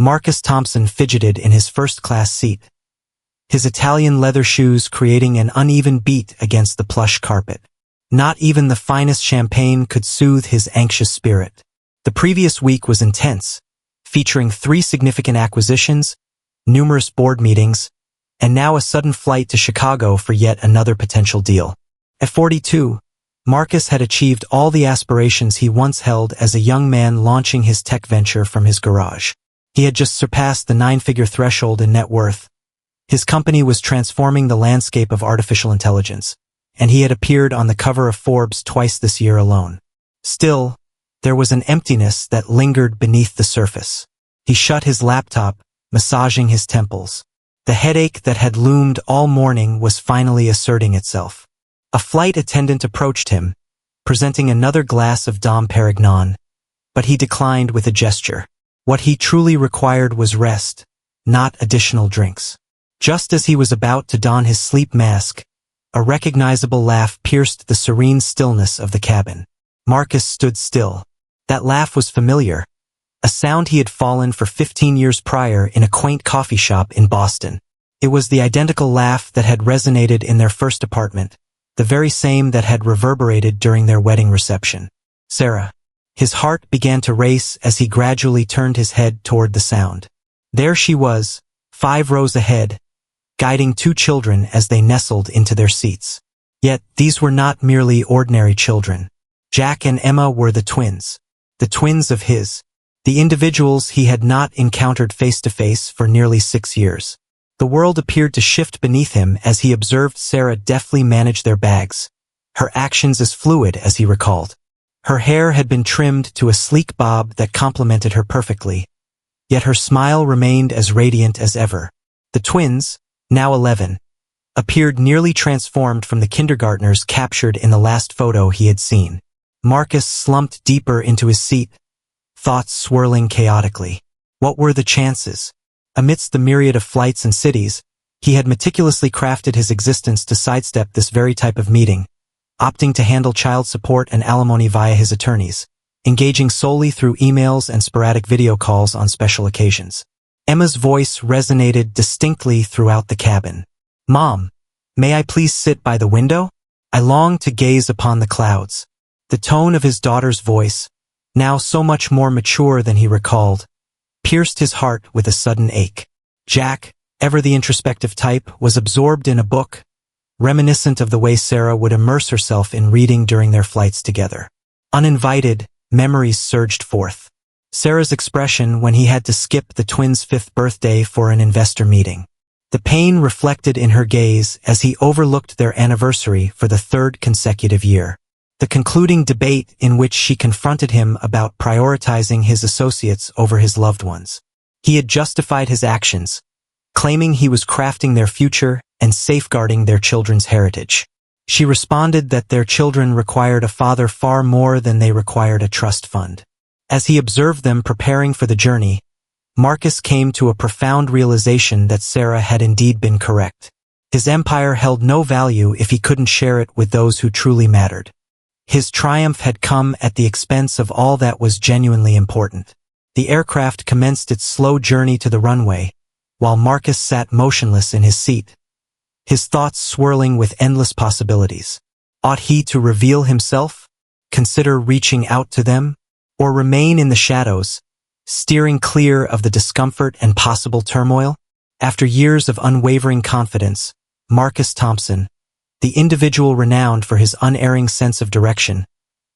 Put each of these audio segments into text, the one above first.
Marcus Thompson fidgeted in his first-class seat, his Italian leather shoes creating an uneven beat against the plush carpet. Not even the finest champagne could soothe his anxious spirit. The previous week was intense, featuring 3 significant acquisitions, numerous board meetings, and now a sudden flight to Chicago for yet another potential deal. At 42, Marcus had achieved all the aspirations he once held as a young man launching his tech venture from his garage. He had just surpassed the 9-figure threshold in net worth. His company was transforming the landscape of artificial intelligence, and he had appeared on the cover of Forbes twice this year alone. Still, there was an emptiness that lingered beneath the surface. He shut his laptop, massaging his temples. The headache that had loomed all morning was finally asserting itself. A flight attendant approached him, presenting another glass of Dom Perignon, but he declined with a gesture. What he truly required was rest, not additional drinks. Just as he was about to don his sleep mask, a recognizable laugh pierced the serene stillness of the cabin. Marcus stood still. That laugh was familiar, a sound he had fallen for 15 years prior in a quaint coffee shop in Boston. It was the identical laugh that had resonated in their first apartment, the very same that had reverberated during their wedding reception. Sarah. His heart began to race as he gradually turned his head toward the sound. There she was, 5 rows ahead, guiding 2 children as they nestled into their seats. Yet these were not merely ordinary children. Jack and Emma were the twins of his, the individuals he had not encountered face-to-face for nearly 6 years. The world appeared to shift beneath him as he observed Sarah deftly manage their bags, her actions as fluid as he recalled. Her hair had been trimmed to a sleek bob that complemented her perfectly, yet her smile remained as radiant as ever. The twins, now 11, appeared nearly transformed from the kindergartners captured in the last photo he had seen. Marcus slumped deeper into his seat, thoughts swirling chaotically. What were the chances? Amidst the myriad of flights and cities, he had meticulously crafted his existence to sidestep this very type of meeting, opting to handle child support and alimony via his attorneys, engaging solely through emails and sporadic video calls on special occasions. Emma's voice resonated distinctly throughout the cabin. "Mom, may I please sit by the window? I long to gaze upon the clouds." The tone of his daughter's voice, now so much more mature than he recalled, pierced his heart with a sudden ache. Jack, ever the introspective type, was absorbed in a book, reminiscent of the way Sarah would immerse herself in reading during their flights together. Uninvited, memories surged forth. Sarah's expression when he had to skip the twins' 5th birthday for an investor meeting. The pain reflected in her gaze as he overlooked their anniversary for the 3rd consecutive year. The concluding debate in which she confronted him about prioritizing his associates over his loved ones. He had justified his actions, claiming he was crafting their future and safeguarding their children's heritage. She responded that their children required a father far more than they required a trust fund. As he observed them preparing for the journey, Marcus came to a profound realization that Sarah had indeed been correct. His empire held no value if he couldn't share it with those who truly mattered. His triumph had come at the expense of all that was genuinely important. The aircraft commenced its slow journey to the runway, while Marcus sat motionless in his seat, his thoughts swirling with endless possibilities. Ought he to reveal himself, consider reaching out to them, or remain in the shadows, steering clear of the discomfort and possible turmoil? After years of unwavering confidence, Marcus Thompson, the individual renowned for his unerring sense of direction,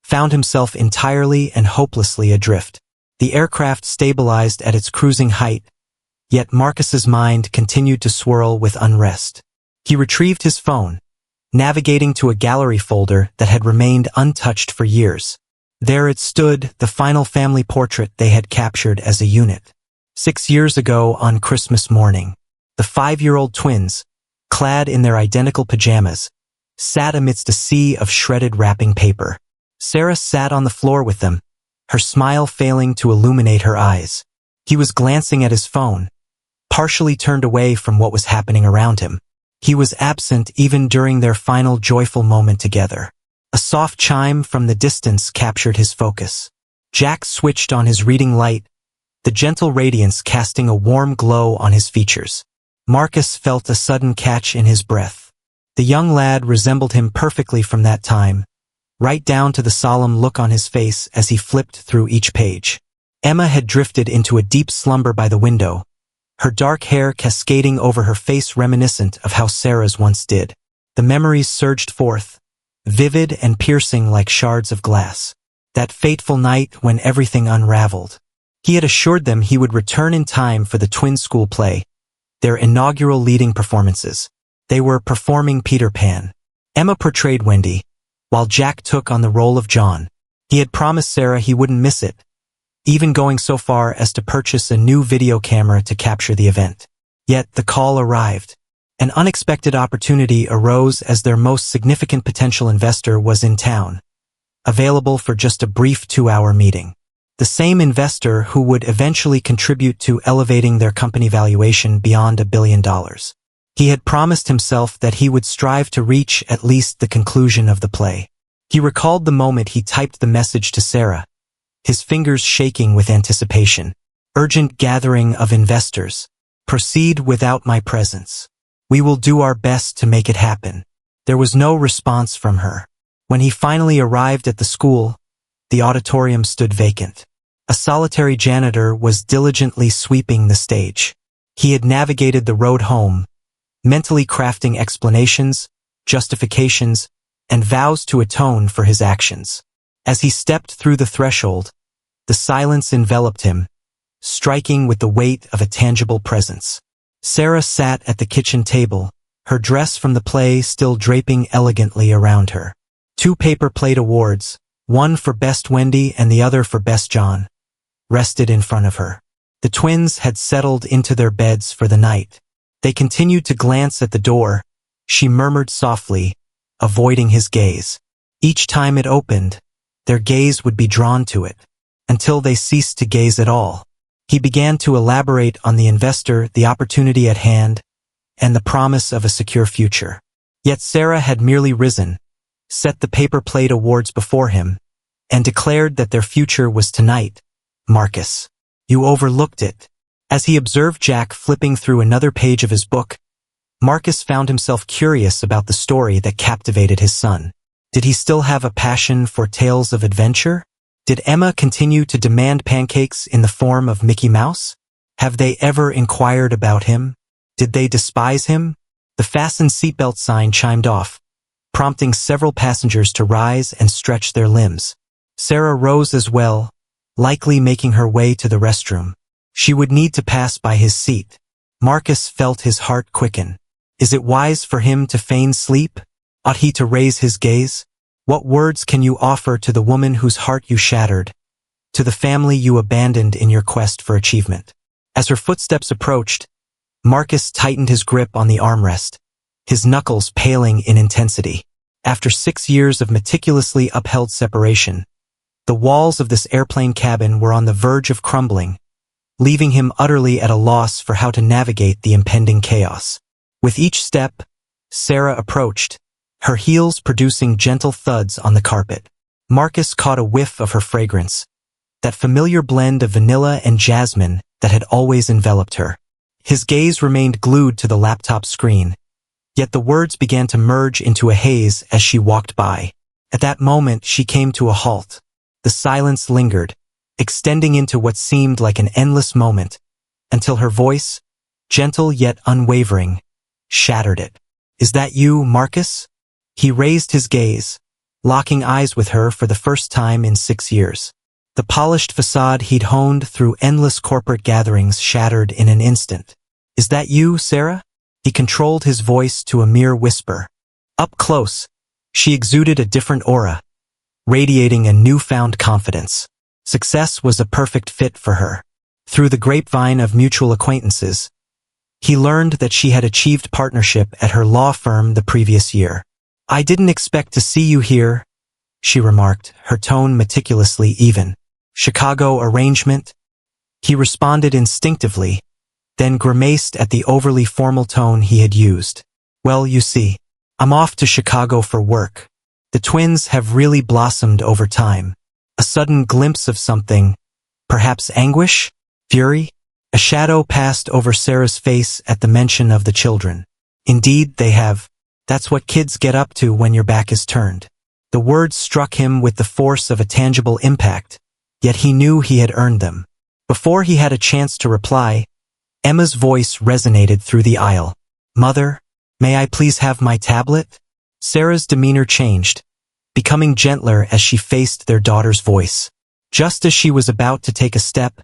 found himself entirely and hopelessly adrift. The aircraft stabilized at its cruising height, yet Marcus's mind continued to swirl with unrest. He retrieved his phone, navigating to a gallery folder that had remained untouched for years. There it stood, the final family portrait they had captured as a unit. 6 years ago on Christmas morning, the 5-year-old twins, clad in their identical pajamas, sat amidst a sea of shredded wrapping paper. Sarah sat on the floor with them, her smile failing to illuminate her eyes. He was glancing at his phone, partially turned away from what was happening around him. He was absent even during their final joyful moment together. A soft chime from the distance captured his focus. Jack switched on his reading light, the gentle radiance casting a warm glow on his features. Marcus felt a sudden catch in his breath. The young lad resembled him perfectly from that time, right down to the solemn look on his face as he flipped through each page. Emma had drifted into a deep slumber by the window, her dark hair cascading over her face reminiscent of how Sarah's once did. The memories surged forth, vivid and piercing like shards of glass. That fateful night when everything unraveled. He had assured them he would return in time for the twin school play, their inaugural leading performances. They were performing Peter Pan. Emma portrayed Wendy, while Jack took on the role of John. He had promised Sarah he wouldn't miss it, even going so far as to purchase a new video camera to capture the event. Yet the call arrived. An unexpected opportunity arose as their most significant potential investor was in town, available for just a brief 2-hour meeting. The same investor who would eventually contribute to elevating their company valuation beyond $1 billion. He had promised himself that he would strive to reach at least the conclusion of the play. He recalled the moment he typed the message to Sarah, his fingers shaking with anticipation. Urgent gathering of investors. Proceed without my presence. We will do our best to make it happen. There was no response from her. When he finally arrived at the school, the auditorium stood vacant. A solitary janitor was diligently sweeping the stage. He had navigated the road home, mentally crafting explanations, justifications, and vows to atone for his actions. As he stepped through the threshold, the silence enveloped him, striking with the weight of a tangible presence. Sarah sat at the kitchen table, her dress from the play still draping elegantly around her. 2 paper plate awards, one for Best Wendy and the other for Best John, rested in front of her. The twins had settled into their beds for the night. They continued to glance at the door. She murmured softly, avoiding his gaze. Each time it opened, their gaze would be drawn to it, until they ceased to gaze at all. He began to elaborate on the investor, the opportunity at hand, and the promise of a secure future. Yet Sarah had merely risen, set the paper plate awards before him, and declared that their future was tonight. Marcus, you overlooked it. As he observed Jack flipping through another page of his book, Marcus found himself curious about the story that captivated his son. Did he still have a passion for tales of adventure? Did Emma continue to demand pancakes in the form of Mickey Mouse? Have they ever inquired about him? Did they despise him? The fasten seatbelt sign chimed off, prompting several passengers to rise and stretch their limbs. Sarah rose as well, likely making her way to the restroom. She would need to pass by his seat. Marcus felt his heart quicken. Is it wise for him to feign sleep? Ought he to raise his gaze? What words can you offer to the woman whose heart you shattered, to the family you abandoned in your quest for achievement? As her footsteps approached, Marcus tightened his grip on the armrest, his knuckles paling in intensity. After 6 years of meticulously upheld separation, the walls of this airplane cabin were on the verge of crumbling, leaving him utterly at a loss for how to navigate the impending chaos. With each step, Sarah approached, her heels producing gentle thuds on the carpet. Marcus caught a whiff of her fragrance, that familiar blend of vanilla and jasmine that had always enveloped her. His gaze remained glued to the laptop screen, yet the words began to merge into a haze as she walked by. At that moment, she came to a halt. The silence lingered, extending into what seemed like an endless moment, until her voice, gentle yet unwavering, shattered it. Is that you, Marcus? He raised his gaze, locking eyes with her for the first time in 6 years. The polished facade he'd honed through endless corporate gatherings shattered in an instant. Is that you, Sarah? He controlled his voice to a mere whisper. Up close, she exuded a different aura, radiating a newfound confidence. Success was a perfect fit for her. Through the grapevine of mutual acquaintances, he learned that she had achieved partnership at her law firm the previous year. I didn't expect to see you here, she remarked, her tone meticulously even. Chicago arrangement? He responded instinctively, then grimaced at the overly formal tone he had used. Well, you see, I'm off to Chicago for work. The twins have really blossomed over time. A sudden glimpse of something, perhaps anguish? Fury? A shadow passed over Sarah's face at the mention of the children. Indeed, they have. That's what kids get up to when your back is turned. The words struck him with the force of a tangible impact, yet he knew he had earned them. Before he had a chance to reply, Emma's voice resonated through the aisle. "Mother, may I please have my tablet?" Sarah's demeanor changed, becoming gentler as she faced their daughter's voice. Just as she was about to take a step,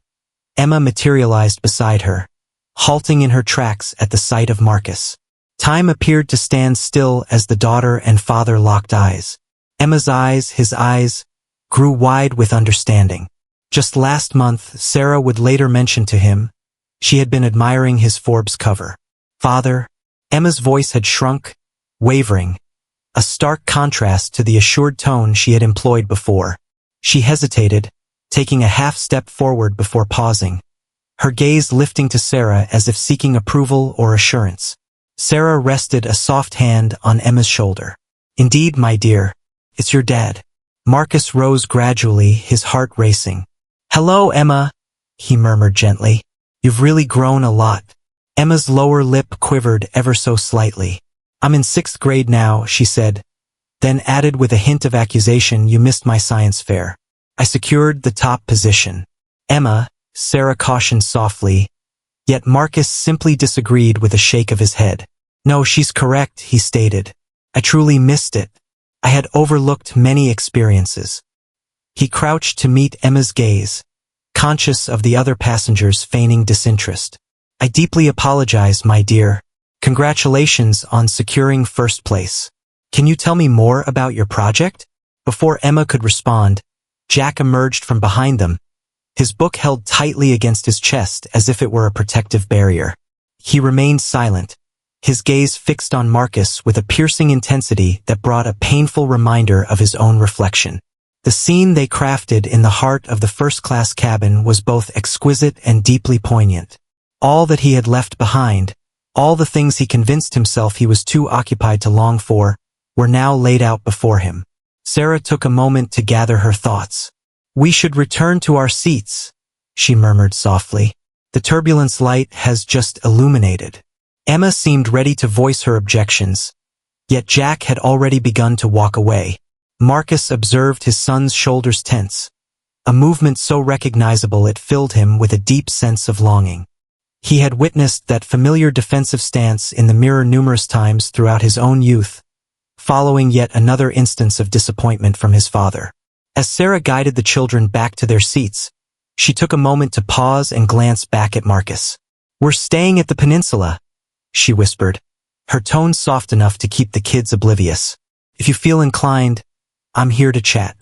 Emma materialized beside her, halting in her tracks at the sight of Marcus. Time appeared to stand still as the daughter and father locked eyes. Emma's eyes, his eyes, grew wide with understanding. Just last month, Sarah would later mention to him, she had been admiring his Forbes cover. "Father," Emma's voice had shrunk, wavering, a stark contrast to the assured tone she had employed before. She hesitated, taking a half step forward before pausing, her gaze lifting to Sarah as if seeking approval or assurance. Sarah rested a soft hand on Emma's shoulder. "Indeed, my dear, it's your dad." Marcus rose gradually, his heart racing. "Hello, Emma," he murmured gently. "You've really grown a lot." Emma's lower lip quivered ever so slightly. "I'm in 6th grade now," she said, then added with a hint of accusation, "You missed my science fair. I secured the top position." "Emma," Sarah cautioned softly, yet Marcus simply disagreed with a shake of his head. "No, she's correct," he stated. "I truly missed it. I had overlooked many experiences." He crouched to meet Emma's gaze, conscious of the other passengers feigning disinterest. "I deeply apologize, my dear. Congratulations on securing 1st place. Can you tell me more about your project?" Before Emma could respond, Jack emerged from behind them, his book held tightly against his chest as if it were a protective barrier. He remained silent, his gaze fixed on Marcus with a piercing intensity that brought a painful reminder of his own reflection. The scene they crafted in the heart of the first-class cabin was both exquisite and deeply poignant. All that he had left behind, all the things he convinced himself he was too occupied to long for, were now laid out before him. Sarah took a moment to gather her thoughts. "We should return to our seats," she murmured softly. "The turbulence light has just illuminated." Emma seemed ready to voice her objections, yet Jack had already begun to walk away. Marcus observed his son's shoulders tense, a movement so recognizable it filled him with a deep sense of longing. He had witnessed that familiar defensive stance in the mirror numerous times throughout his own youth, following yet another instance of disappointment from his father. As Sarah guided the children back to their seats, she took a moment to pause and glance back at Marcus. "We're staying at the Peninsula," she whispered, her tone soft enough to keep the kids oblivious. "If you feel inclined, I'm here to chat.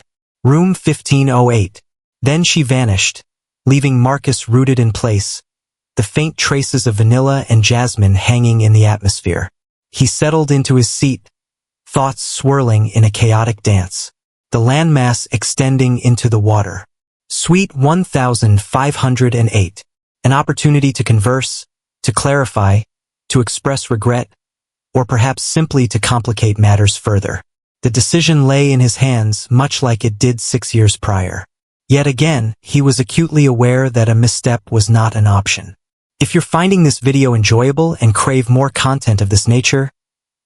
Room 1508. Then she vanished, leaving Marcus rooted in place, the faint traces of vanilla and jasmine hanging in the atmosphere. He settled into his seat, thoughts swirling in a chaotic dance, the landmass extending into the water. Suite 1508. An opportunity to converse, to clarify, to express regret, or perhaps simply to complicate matters further. The decision lay in his hands, much like it did 6 years prior. Yet again, he was acutely aware that a misstep was not an option. If you're finding this video enjoyable and crave more content of this nature,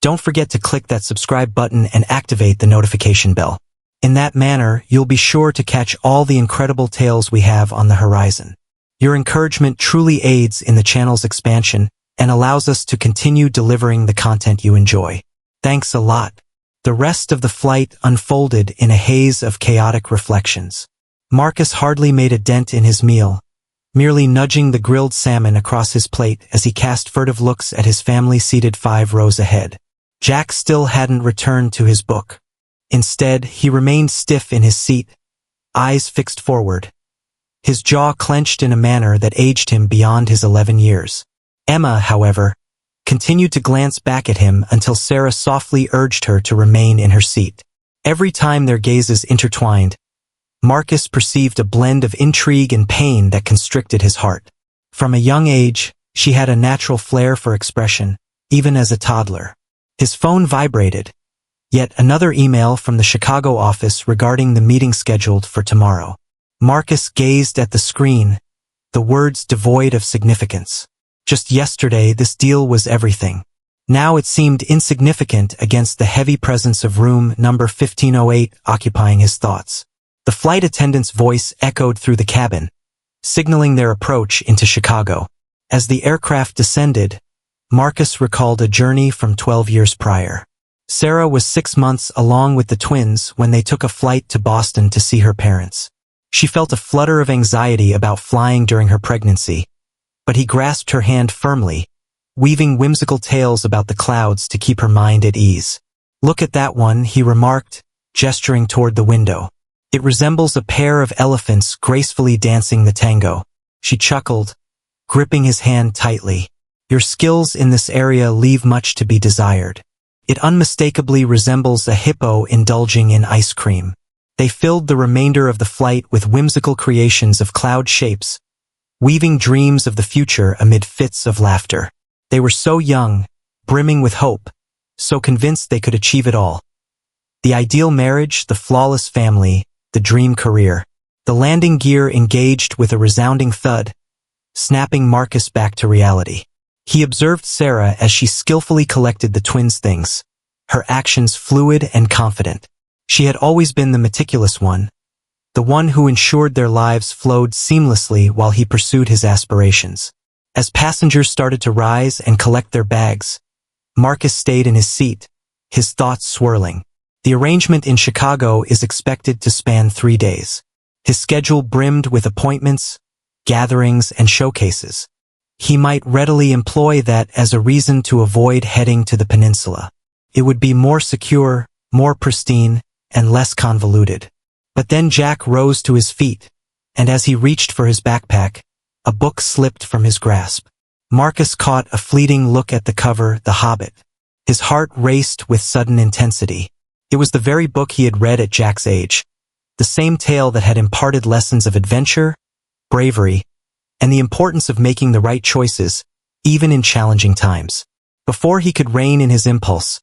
don't forget to click that subscribe button and activate the notification bell. In that manner, you'll be sure to catch all the incredible tales we have on the horizon. Your encouragement truly aids in the channel's expansion and allows us to continue delivering the content you enjoy. Thanks a lot. The rest of the flight unfolded in a haze of chaotic reflections. Marcus hardly made a dent in his meal, merely nudging the grilled salmon across his plate as he cast furtive looks at his family seated 5 rows ahead. Jack still hadn't returned to his book. Instead, he remained stiff in his seat, eyes fixed forward, his jaw clenched in a manner that aged him beyond his 11 years. Emma, however, continued to glance back at him until Sarah softly urged her to remain in her seat. Every time their gazes intertwined, Marcus perceived a blend of intrigue and pain that constricted his heart. From a young age, she had a natural flair for expression, even as a toddler. His phone vibrated. Yet another email from the Chicago office regarding the meeting scheduled for tomorrow. Marcus gazed at the screen, the words devoid of significance. Just yesterday, this deal was everything. Now it seemed insignificant against the heavy presence of room number 1508 occupying his thoughts. The flight attendant's voice echoed through the cabin, signaling their approach into Chicago. As the aircraft descended, Marcus recalled a journey from 12 years prior. Sarah was 6 months along with the twins when they took a flight to Boston to see her parents. She felt a flutter of anxiety about flying during her pregnancy, but he grasped her hand firmly, weaving whimsical tales about the clouds to keep her mind at ease. "Look at that one," he remarked, gesturing toward the window. "It resembles a pair of elephants gracefully dancing the tango." She chuckled, gripping his hand tightly. "Your skills in this area leave much to be desired." It unmistakably resembles a hippo indulging in ice cream. They filled the remainder of the flight with whimsical creations of cloud shapes, weaving dreams of the future amid fits of laughter. They were so young, brimming with hope, so convinced they could achieve it all. The ideal marriage, the flawless family, the dream career. The landing gear engaged with a resounding thud, snapping Marcus back to reality. He observed Sarah as she skillfully collected the twins' things, her actions fluid and confident. She had always been the meticulous one, the one who ensured their lives flowed seamlessly while he pursued his aspirations. As passengers started to rise and collect their bags, Marcus stayed in his seat, his thoughts swirling. The arrangement in Chicago is expected to span 3 days. His schedule brimmed with appointments, gatherings, and showcases. He might readily employ that as a reason to avoid heading to the peninsula. It would be more secure, more pristine, and less convoluted. But then Jack rose to his feet, and as he reached for his backpack, a book slipped from his grasp. Marcus caught a fleeting look at the cover, The Hobbit. His heart raced with sudden intensity. It was the very book he had read at Jack's age, the same tale that had imparted lessons of adventure, bravery, and the importance of making the right choices, even in challenging times. Before he could rein in his impulse,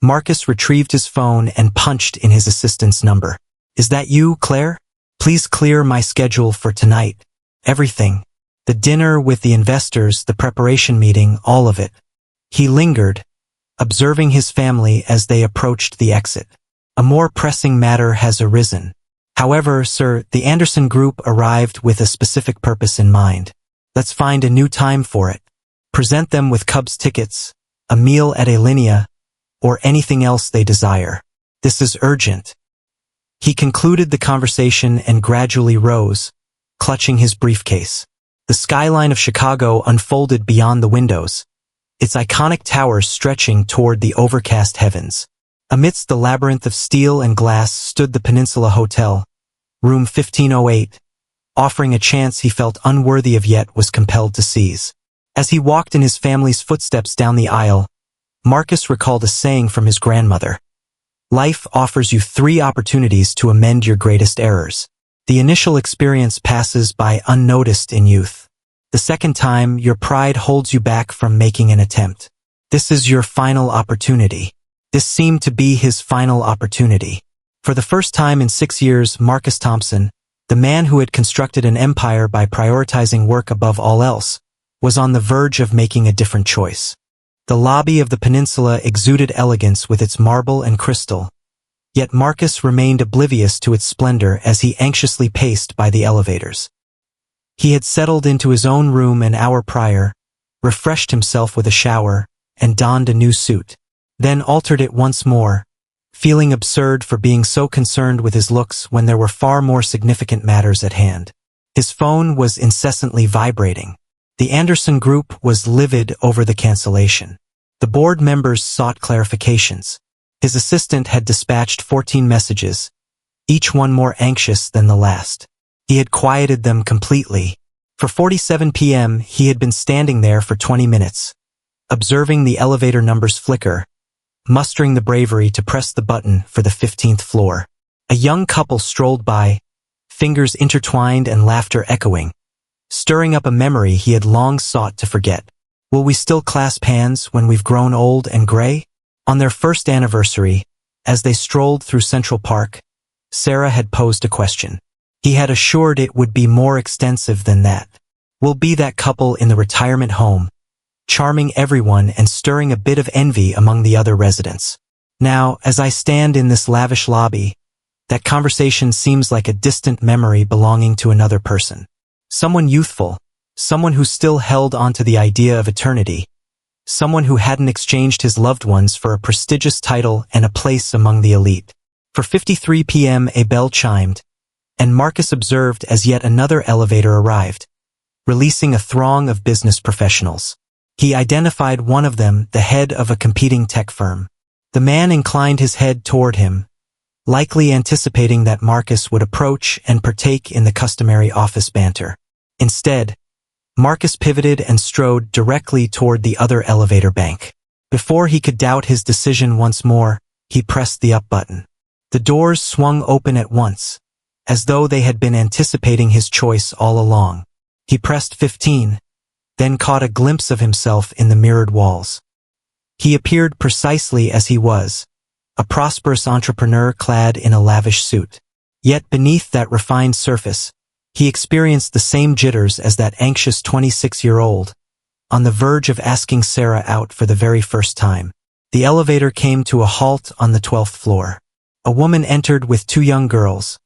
Marcus retrieved his phone and punched in his assistant's number. "Is that you, Claire? Please clear my schedule for tonight. Everything. The dinner with the investors, the preparation meeting, all of it." He lingered, observing his family as they approached the exit. "A more pressing matter has arisen. However, sir, the Anderson Group arrived with a specific purpose in mind. Let's find a new time for it. Present them with Cubs tickets, a meal at Alinea, or anything else they desire. This is urgent." He concluded the conversation and gradually rose, clutching his briefcase. The skyline of Chicago unfolded beyond the windows, its iconic towers stretching toward the overcast heavens. Amidst the labyrinth of steel and glass stood the Peninsula Hotel, room 1508, offering a chance he felt unworthy of yet was compelled to seize. As he walked in his family's footsteps down the aisle, Marcus recalled a saying from his grandmother. "Life offers you 3 opportunities to amend your greatest errors. The initial experience passes by unnoticed in youth. The second time, your pride holds you back from making an attempt. This is your final opportunity." This seemed to be his final opportunity. For the first time in 6 years, Marcus Thompson, the man who had constructed an empire by prioritizing work above all else, was on the verge of making a different choice. The lobby of the Peninsula exuded elegance with its marble and crystal, yet Marcus remained oblivious to its splendor as he anxiously paced by the elevators. He had settled into his own room an hour prior, refreshed himself with a shower, and donned a new suit. Then altered it once more, feeling absurd for being so concerned with his looks when there were far more significant matters at hand. His phone was incessantly vibrating. The Anderson Group was livid over the cancellation. The board members sought clarifications. His assistant had dispatched 14 messages, each one more anxious than the last. He had quieted them completely. For 47 p.m., he had been standing there for 20 minutes, observing the elevator numbers flicker, mustering the bravery to press the button for the 15th floor. A young couple strolled by, fingers intertwined and laughter echoing, stirring up a memory he had long sought to forget. "Will we still clasp hands when we've grown old and gray?" On their first anniversary, as they strolled through Central Park, Sarah had posed a question. He had assured it would be more extensive than that. We'll be that couple in the retirement home, charming everyone and stirring a bit of envy among the other residents. Now, as I stand in this lavish lobby, that conversation seems like a distant memory belonging to another person. Someone youthful, someone who still held on to the idea of eternity, someone who hadn't exchanged his loved ones for a prestigious title and a place among the elite. For 53 p.m. a bell chimed, and Marcus observed as yet another elevator arrived, releasing a throng of business professionals. He identified one of them, the head of a competing tech firm. The man inclined his head toward him, likely anticipating that Marcus would approach and partake in the customary office banter. Instead, Marcus pivoted and strode directly toward the other elevator bank. Before he could doubt his decision once more, he pressed the up button. The doors swung open at once, as though they had been anticipating his choice all along. He pressed 15, then caught a glimpse of himself in the mirrored walls. He appeared precisely as he was, a prosperous entrepreneur clad in a lavish suit. Yet beneath that refined surface, he experienced the same jitters as that anxious 26-year-old, on the verge of asking Sarah out for the very first time. The elevator came to a halt on the 12th floor. A woman entered with two young girls,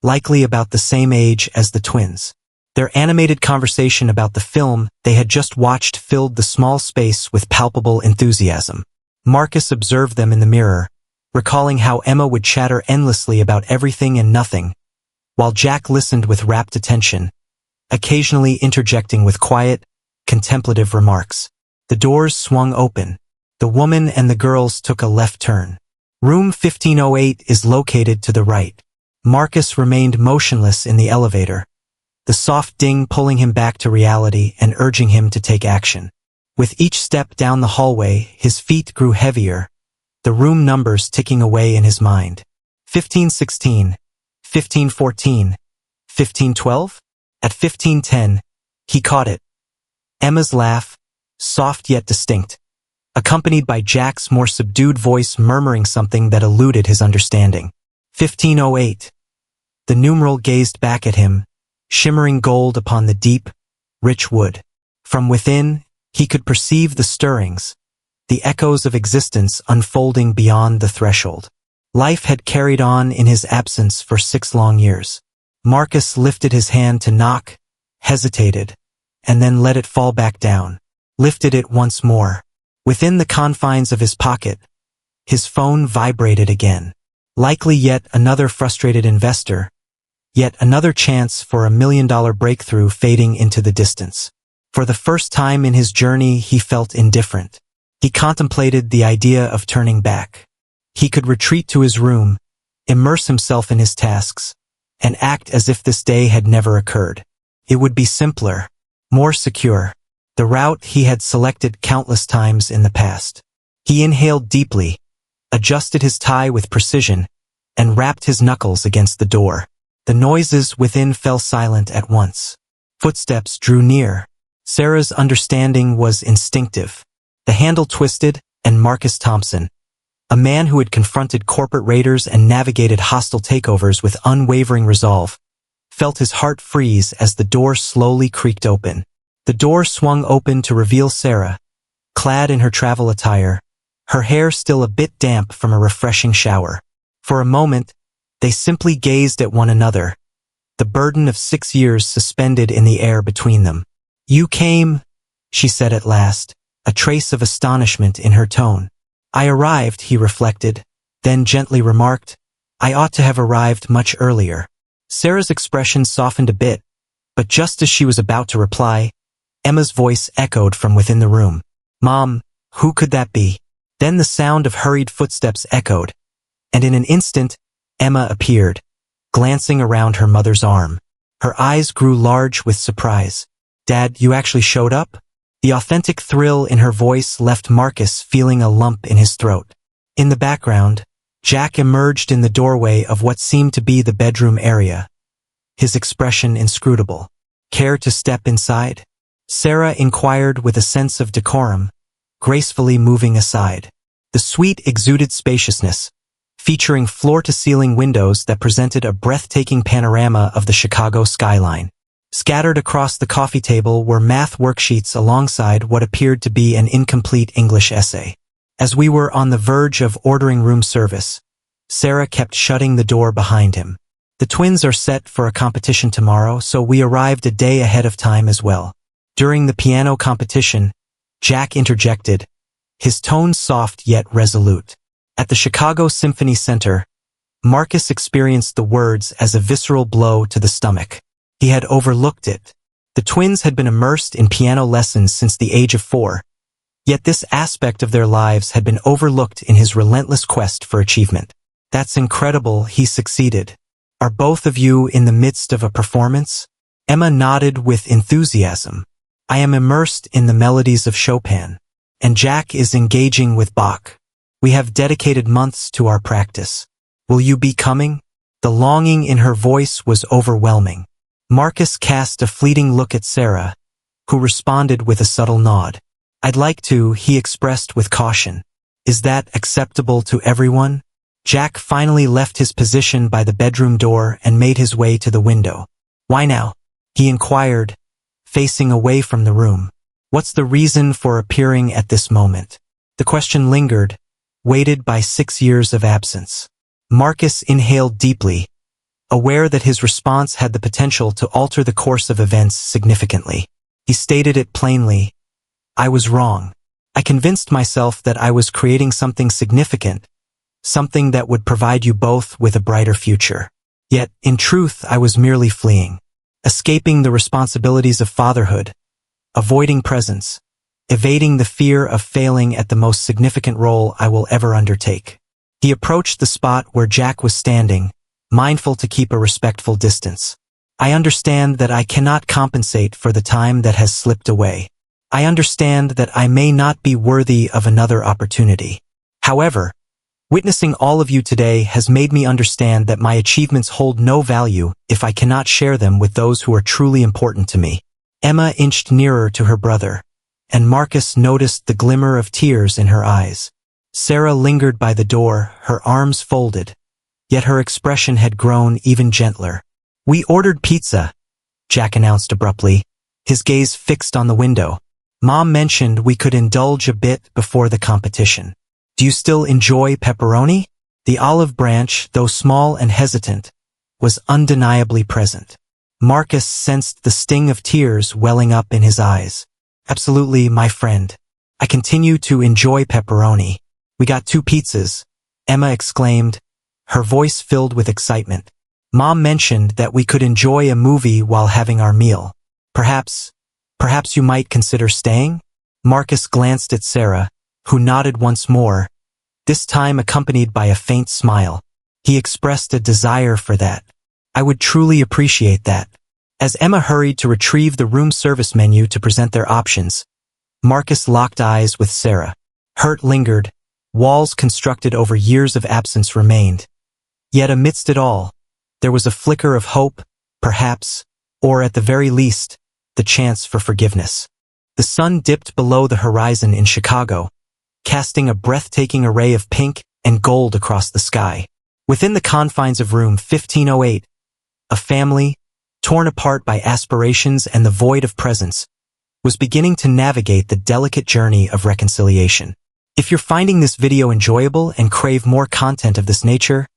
likely about the same age as the twins. Their animated conversation about the film they had just watched filled the small space with palpable enthusiasm. Marcus observed them in the mirror, recalling how Emma would chatter endlessly about everything and nothing, while Jack listened with rapt attention, occasionally interjecting with quiet, contemplative remarks. The doors swung open. The woman and the girls took a left turn. Room 1508 is located to the right. Marcus remained motionless in the elevator, the soft ding pulling him back to reality and urging him to take action. With each step down the hallway, his feet grew heavier, the room numbers ticking away in his mind. 1516, 1514, 1512? At 1510, he caught it. Emma's laugh, soft yet distinct, accompanied by Jack's more subdued voice murmuring something that eluded his understanding. 1508. The numeral gazed back at him, shimmering gold upon the deep, rich wood. From within, he could perceive the stirrings, the echoes of existence unfolding beyond the threshold. Life had carried on in his absence for 6 long years. Marcus lifted his hand to knock, hesitated, and then let it fall back down, lifted it once more. Within the confines of his pocket, his phone vibrated again. Likely yet another frustrated investor, yet another chance for a $1 million breakthrough fading into the distance. For the first time in his journey, he felt indifferent. He contemplated the idea of turning back. He could retreat to his room, immerse himself in his tasks, and act as if this day had never occurred. It would be simpler, more secure, the route he had selected countless times in the past. He inhaled deeply, adjusted his tie with precision, and rapped his knuckles against the door. The noises within fell silent at once. Footsteps drew near. Sarah's understanding was instinctive. The handle twisted, and Marcus Thompson, a man who had confronted corporate raiders and navigated hostile takeovers with unwavering resolve, felt his heart freeze as the door slowly creaked open. The door swung open to reveal Sarah, clad in her travel attire, her hair still a bit damp from a refreshing shower. For a moment, they simply gazed at one another, the burden of 6 years suspended in the air between them. "You came," she said at last, a trace of astonishment in her tone. "I arrived," he reflected, then gently remarked, "I ought to have arrived much earlier." Sarah's expression softened a bit, but just as she was about to reply, Emma's voice echoed from within the room. "Mom, who could that be?" Then the sound of hurried footsteps echoed, and in an instant, Emma appeared, glancing around her mother's arm. Her eyes grew large with surprise. "Dad, you actually showed up?" The authentic thrill in her voice left Marcus feeling a lump in his throat. In the background, Jack emerged in the doorway of what seemed to be the bedroom area, his expression inscrutable. "Care to step inside?" Sarah inquired with a sense of decorum, gracefully moving aside. The suite exuded spaciousness, featuring floor-to-ceiling windows that presented a breathtaking panorama of the Chicago skyline. Scattered across the coffee table were math worksheets alongside what appeared to be an incomplete English essay. As we were on the verge of ordering room service, Sarah kept shutting the door behind him. The twins are set for a competition tomorrow, so we arrived a day ahead of time as well. During the piano competition, Jack interjected, his tone soft yet resolute. At the Chicago Symphony Center, Marcus experienced the words as a visceral blow to the stomach. He had overlooked it. The twins had been immersed in piano lessons since the age of 4, yet this aspect of their lives had been overlooked in his relentless quest for achievement. That's incredible, he succeeded. Are both of you in the midst of a performance? Emma nodded with enthusiasm. I am immersed in the melodies of Chopin, and Jack is engaging with Bach. We have dedicated months to our practice. Will you be coming? The longing in her voice was overwhelming. Marcus cast a fleeting look at Sarah, who responded with a subtle nod. I'd like to, he expressed with caution. Is that acceptable to everyone? Jack finally left his position by the bedroom door and made his way to the window. Why now? He inquired, facing away from the room. What's the reason for appearing at this moment? The question lingered, weighted by 6 years of absence. Marcus inhaled deeply, aware that his response had the potential to alter the course of events significantly. He stated it plainly. I was wrong. I convinced myself that I was creating something significant, something that would provide you both with a brighter future. Yet, in truth, I was merely fleeing, escaping the responsibilities of fatherhood, avoiding presence, evading the fear of failing at the most significant role I will ever undertake. He approached the spot where Jack was standing, mindful to keep a respectful distance. I understand that I cannot compensate for the time that has slipped away. I understand that I may not be worthy of another opportunity. However, witnessing all of you today has made me understand that my achievements hold no value if I cannot share them with those who are truly important to me. Emma inched nearer to her brother, and Marcus noticed the glimmer of tears in her eyes. Sarah lingered by the door, her arms folded, yet her expression had grown even gentler. We ordered pizza, Jack announced abruptly, his gaze fixed on the window. Mom mentioned we could indulge a bit before the competition. Do you still enjoy pepperoni? The olive branch, though small and hesitant, was undeniably present. Marcus sensed the sting of tears welling up in his eyes. Absolutely, my friend. I continue to enjoy pepperoni. We got 2 pizzas, Emma exclaimed, her voice filled with excitement. Mom mentioned that we could enjoy a movie while having our meal. Perhaps you might consider staying? Marcus glanced at Sarah, who nodded once more, this time accompanied by a faint smile. He expressed a desire for that. I would truly appreciate that. As Emma hurried to retrieve the room service menu to present their options, Marcus locked eyes with Sarah. Hurt lingered, walls constructed over years of absence remained. Yet amidst it all, there was a flicker of hope, perhaps, or at the very least, the chance for forgiveness. The sun dipped below the horizon in Chicago, casting a breathtaking array of pink and gold across the sky. Within the confines of room 1508, a family, torn apart by aspirations and the void of presence, was beginning to navigate the delicate journey of reconciliation. If you're finding this video enjoyable and crave more content of this nature,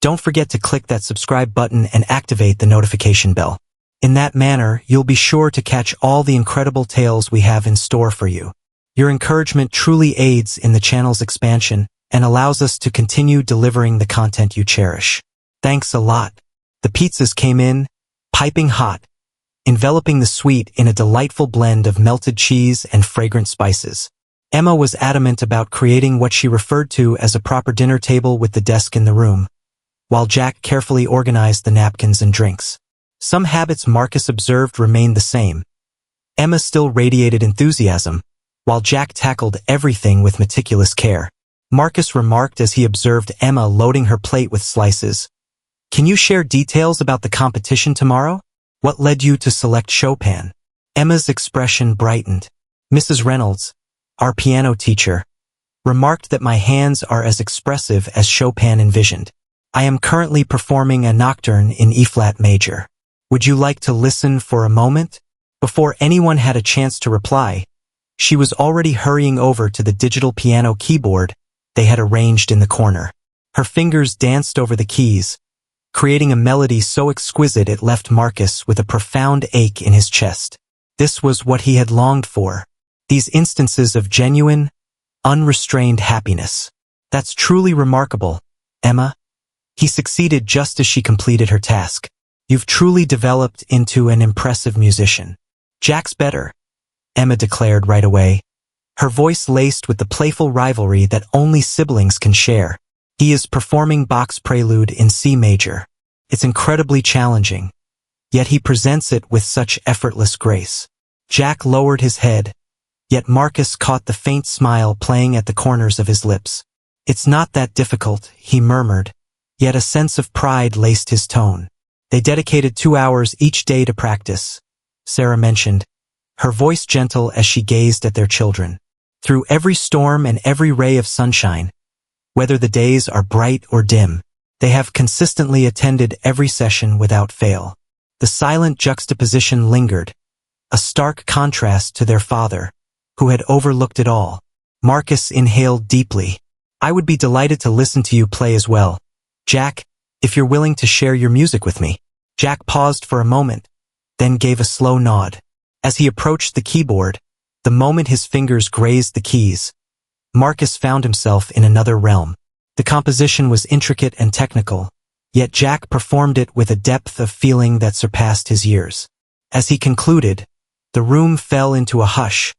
don't forget to click that subscribe button and activate the notification bell. In that manner, you'll be sure to catch all the incredible tales we have in store for you. Your encouragement truly aids in the channel's expansion and allows us to continue delivering the content you cherish. Thanks a lot. The pizzas came in, piping hot, enveloping the sweet in a delightful blend of melted cheese and fragrant spices. Emma was adamant about creating what she referred to as a proper dinner table with the desk in the room, while Jack carefully organized the napkins and drinks. Some habits Marcus observed remained the same. Emma still radiated enthusiasm, while Jack tackled everything with meticulous care. Marcus remarked as he observed Emma loading her plate with slices. Can you share details about the competition tomorrow? What led you to select Chopin? Emma's expression brightened. Mrs. Reynolds, our piano teacher, remarked that my hands are as expressive as Chopin envisioned. I am currently performing a nocturne in E-flat major, Would you like to listen for a moment? Before anyone had a chance to reply, she was already hurrying over to the digital piano keyboard they had arranged in the corner. Her fingers danced over the keys, creating a melody so exquisite it left Marcus with a profound ache in his chest. This was what he had longed for. These instances of genuine, unrestrained happiness. That's truly remarkable, Emma. He succeeded just as she completed her task. You've truly developed into an impressive musician. Jack's better, Emma declared right away, her voice laced with the playful rivalry that only siblings can share. He is performing Bach's Prelude in C major. It's incredibly challenging, yet he presents it with such effortless grace. Jack lowered his head, yet Marcus caught the faint smile playing at the corners of his lips. It's not that difficult, he murmured, yet a sense of pride laced his tone. They dedicated 2 hours each day to practice, Sarah mentioned, her voice gentle as she gazed at their children. Through every storm and every ray of sunshine, whether the days are bright or dim, they have consistently attended every session without fail. The silent juxtaposition lingered, a stark contrast to their father, who had overlooked it all. Marcus inhaled deeply. I would be delighted to listen to you play as well, Jack, if you're willing to share your music with me. Jack paused for a moment, then gave a slow nod. As he approached the keyboard, the moment his fingers grazed the keys, Marcus found himself in another realm. The composition was intricate and technical, yet Jack performed it with a depth of feeling that surpassed his years. As he concluded, the room fell into a hush,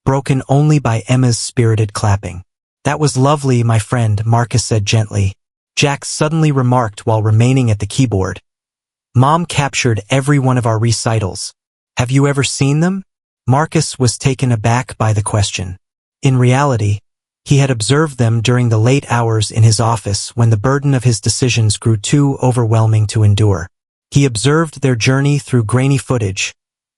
broken only by Emma's spirited clapping. That was lovely, my friend, Marcus said gently. Jack suddenly remarked while remaining at the keyboard. Mom captured every one of our recitals. Have you ever seen them? Marcus was taken aback by the question. In reality, he had observed them during the late hours in his office when the burden of his decisions grew too overwhelming to endure. He observed their journey through grainy footage,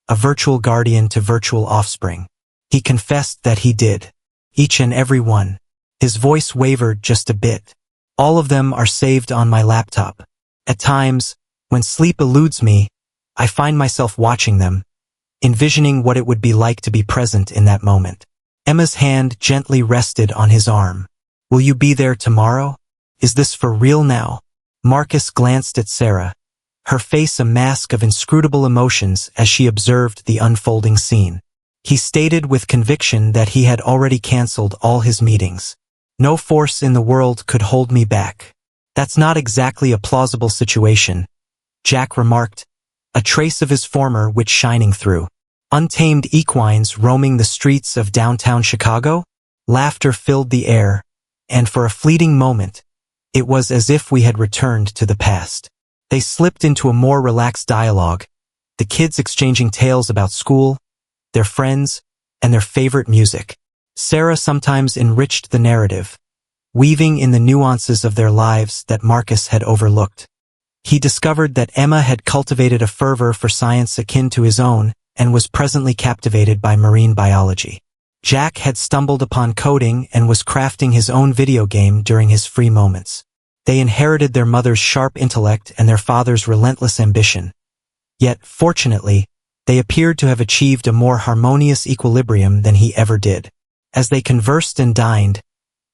a virtual guardian to virtual offspring. He confessed that he did. Each and every one. His voice wavered just a bit. All of them are saved on my laptop. At times, when sleep eludes me, I find myself watching them, envisioning what it would be like to be present in that moment. Emma's hand gently rested on his arm. Will you be there tomorrow? Is this for real now? Marcus glanced at Sarah, her face a mask of inscrutable emotions as she observed the unfolding scene. He stated with conviction that he had already canceled all his meetings. No force in the world could hold me back. That's not exactly a plausible situation, Jack remarked, a trace of his former wit shining through. Untamed equines roaming the streets of downtown Chicago? Laughter filled the air, and for a fleeting moment, it was as if we had returned to the past. They slipped into a more relaxed dialogue, the kids exchanging tales about school, their friends, and their favorite music. Sarah sometimes enriched the narrative, weaving in the nuances of their lives that Marcus had overlooked. He discovered that Emma had cultivated a fervor for science akin to his own and was presently captivated by marine biology. Jack had stumbled upon coding and was crafting his own video game during his free moments. They inherited their mother's sharp intellect and their father's relentless ambition. Yet, fortunately, they appeared to have achieved a more harmonious equilibrium than he ever did. As they conversed and dined,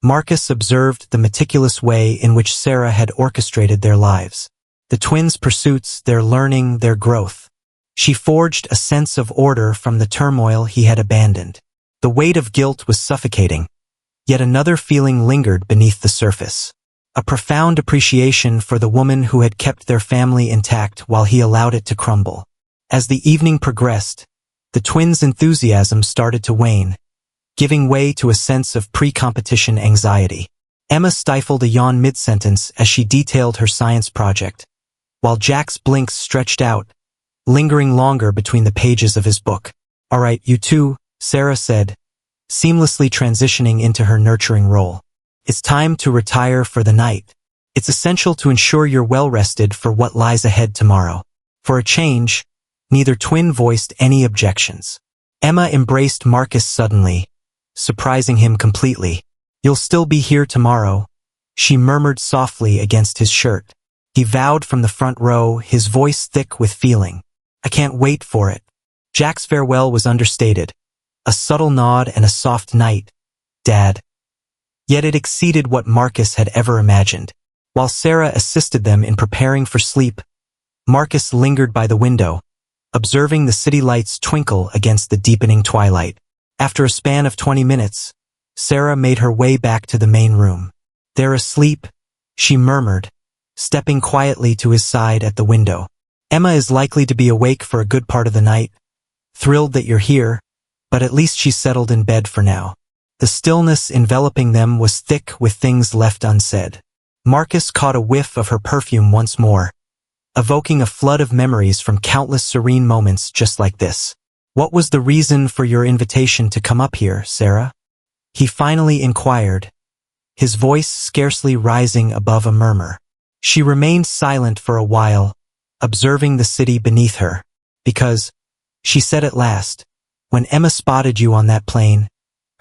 Marcus observed the meticulous way in which Sarah had orchestrated their lives. The twins' pursuits, their learning, their growth. She forged a sense of order from the turmoil he had abandoned. The weight of guilt was suffocating, yet another feeling lingered beneath the surface. A profound appreciation for the woman who had kept their family intact while he allowed it to crumble. As the evening progressed, the twins' enthusiasm started to wane, giving way to a sense of pre-competition anxiety. Emma stifled a yawn mid-sentence as she detailed her science project, while Jack's blinks stretched out, lingering longer between the pages of his book. All right, you two, Sarah said, seamlessly transitioning into her nurturing role. It's time to retire for the night. It's essential to ensure you're well-rested for what lies ahead tomorrow. For a change, neither twin voiced any objections. Emma embraced Marcus suddenly, surprising him completely. You'll still be here tomorrow, she murmured softly against his shirt. He vowed from the front row, his voice thick with feeling. I can't wait for it. Jack's farewell was understated. A subtle nod and a soft night, Dad. Yet it exceeded what Marcus had ever imagined. While Sarah assisted them in preparing for sleep, Marcus lingered by the window, observing the city lights twinkle against the deepening twilight. After a span of 20 minutes, Sarah made her way back to the main room. "They're asleep," she murmured, stepping quietly to his side at the window. "Emma is likely to be awake for a good part of the night, thrilled that you're here, but at least she's settled in bed for now." The stillness enveloping them was thick with things left unsaid. Marcus caught a whiff of her perfume once more, evoking a flood of memories from countless serene moments just like this. "What was the reason for your invitation to come up here, Sarah?" he finally inquired, his voice scarcely rising above a murmur. She remained silent for a while, observing the city beneath her. "Because," she said at last, "when Emma spotted you on that plane,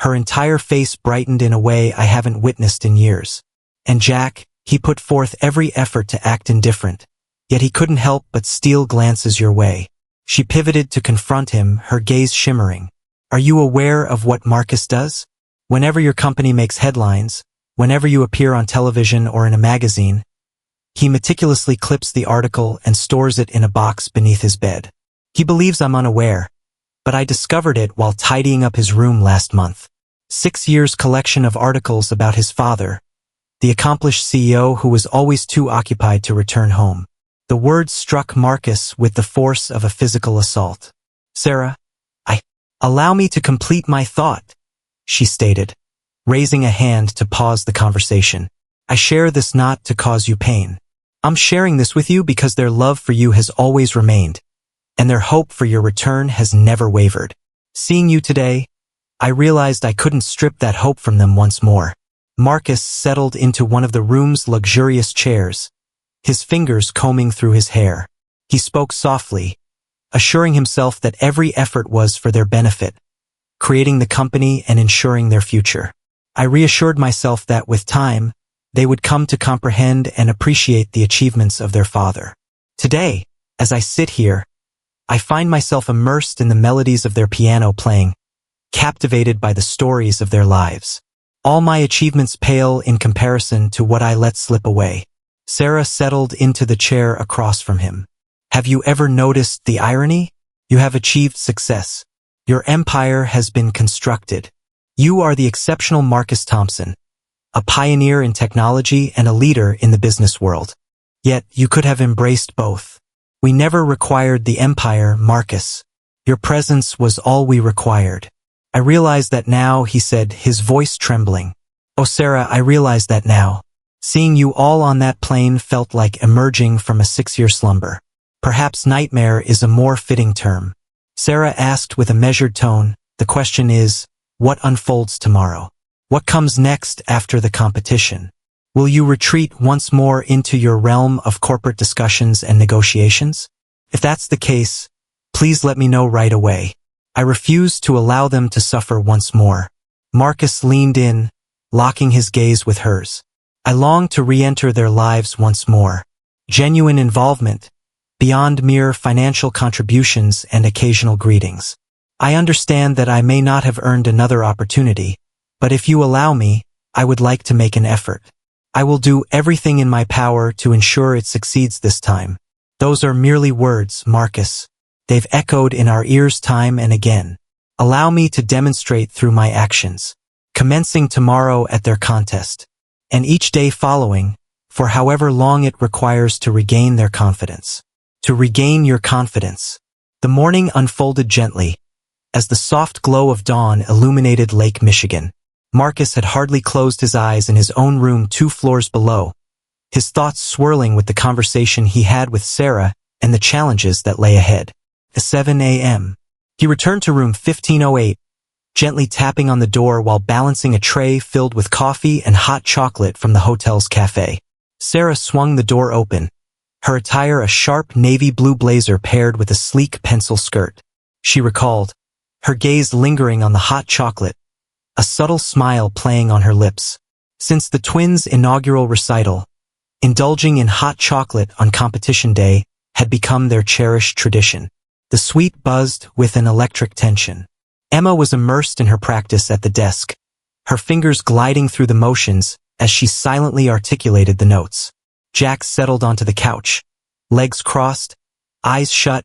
her entire face brightened in a way I haven't witnessed in years. And Jack, he put forth every effort to act indifferent, yet he couldn't help but steal glances your way." She pivoted to confront him, her gaze shimmering. "Are you aware of what Marcus does? Whenever your company makes headlines, whenever you appear on television or in a magazine, he meticulously clips the article and stores it in a box beneath his bed. He believes I'm unaware, but I discovered it while tidying up his room last month. 6 years' collection of articles about his father, the accomplished CEO who was always too occupied to return home." The words struck Marcus with the force of a physical assault. "Sarah, allow me to complete my thought," she stated, raising a hand to pause the conversation. "I share this not to cause you pain. I'm sharing this with you because their love for you has always remained, and their hope for your return has never wavered. Seeing you today, I realized I couldn't strip that hope from them once more." Marcus settled into one of the room's luxurious chairs, his fingers combing through his hair. He spoke softly, assuring himself that every effort was for their benefit, creating the company and ensuring their future. "I reassured myself that with time, they would come to comprehend and appreciate the achievements of their father. Today, as I sit here, I find myself immersed in the melodies of their piano playing, captivated by the stories of their lives. All my achievements pale in comparison to what I let slip away." Sarah settled into the chair across from him. "Have you ever noticed the irony? You have achieved success. Your empire has been constructed. You are the exceptional Marcus Thompson, a pioneer in technology and a leader in the business world. Yet you could have embraced both. We never required the empire, Marcus. Your presence was all we required." "I realize that now," he said, his voice trembling. "Oh, Sarah, I realize that now. Seeing you all on that plane felt like emerging from a 6-year slumber. Perhaps nightmare is a more fitting term." Sarah asked with a measured tone, "The question is, what unfolds tomorrow? What comes next after the competition? Will you retreat once more into your realm of corporate discussions and negotiations? If that's the case, please let me know right away. I refuse to allow them to suffer once more." Marcus leaned in, locking his gaze with hers. "I long to re-enter their lives once more. Genuine involvement, beyond mere financial contributions and occasional greetings. I understand that I may not have earned another opportunity, but if you allow me, I would like to make an effort. I will do everything in my power to ensure it succeeds this time." "Those are merely words, Marcus. They've echoed in our ears time and again. Allow me to demonstrate through my actions, commencing tomorrow at their contest, and each day following, for however long it requires to regain their confidence. To regain your confidence." The morning unfolded gently, as the soft glow of dawn illuminated Lake Michigan. Marcus had hardly closed his eyes in his own room 2 floors below, his thoughts swirling with the conversation he had with Sarah and the challenges that lay ahead. At 7 a.m., he returned to room 1508, gently tapping on the door while balancing a tray filled with coffee and hot chocolate from the hotel's cafe. Sarah swung the door open, her attire a sharp navy blue blazer paired with a sleek pencil skirt. She recalled, her gaze lingering on the hot chocolate, a subtle smile playing on her lips. Since the twins' inaugural recital, indulging in hot chocolate on competition day had become their cherished tradition. The suite buzzed with an electric tension. Emma was immersed in her practice at the desk, her fingers gliding through the motions as she silently articulated the notes. Jack settled onto the couch, legs crossed, eyes shut,